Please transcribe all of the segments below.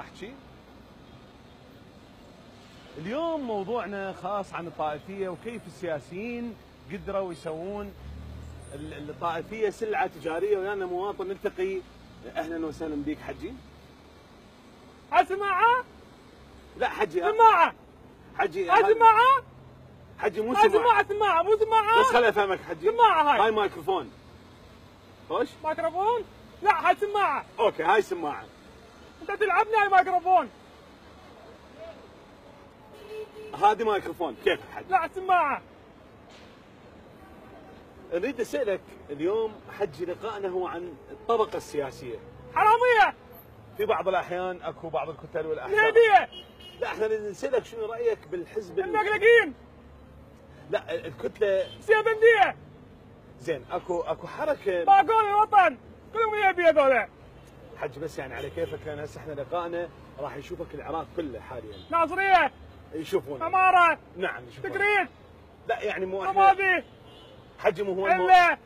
احكي. اليوم موضوعنا خاص عن الطائفيه وكيف السياسيين قدروا يسوون الطائفيه سلعه تجاريه، ويانا مواطن نلتقي. اهلا وسهلا بك حجي. سماعه؟ لا حجي سماعه. حجي سماعه؟ حجي مو سماعه. سماعه مو سماعه. بس خليني افهمك حجي. سماعه هاي مايكروفون. خوش؟ ميكروفون؟ لا هاي سماعه. اوكي هاي سماعه. انت تلعبني هاي ميكروفون. هذه مايكروفون كيف حجي؟ لا سماعه. اريد اسالك اليوم حجي، لقائنا هو عن الطبقه السياسيه. حراميه. في بعض الاحيان اكو بعض الكتل والاحزاب. نهديه. لا احنا نسالك شنو رايك بالحزب المقلقين. لا الكتله سيبنديه. زين اكو حركه باقون الوطن كلهم يبي هذول. حج بس يعني على كيفك، لان هسه احنا لقائنا راح يشوفك العراق كله حاليا. ناصريه. يشوفون اماره. نعم يشوفون. تقريد. لا يعني مو رمادي. حجم هو الا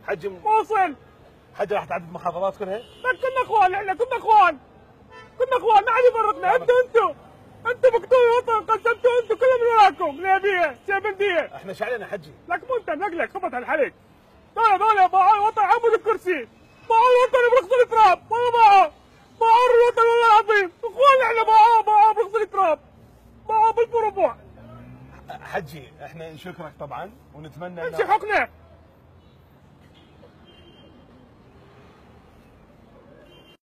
حجم موصل. حج راح تعدد محافظات كلها؟ كنا اخوان، احنا كنا اخوان. كنا اخوان، ما حد يفرقنا. انتوا بقتوا الوطن، قسمتوا انتوا كلهم من وراكم. ليبيه سيبنديه. احنا شعلنا حجي. لك مو انت نقلك خبط على الحليق. دول باعوا الوطن عمود الكرسي، باعوا الوطن برخص التراب، والله باعوا الوطن والله العظيم. اخوان احنا باعوا برخص التراب، باعوا بالبربوع. حجي احنا نشكرك طبعا ونتمنى امشي حقنا.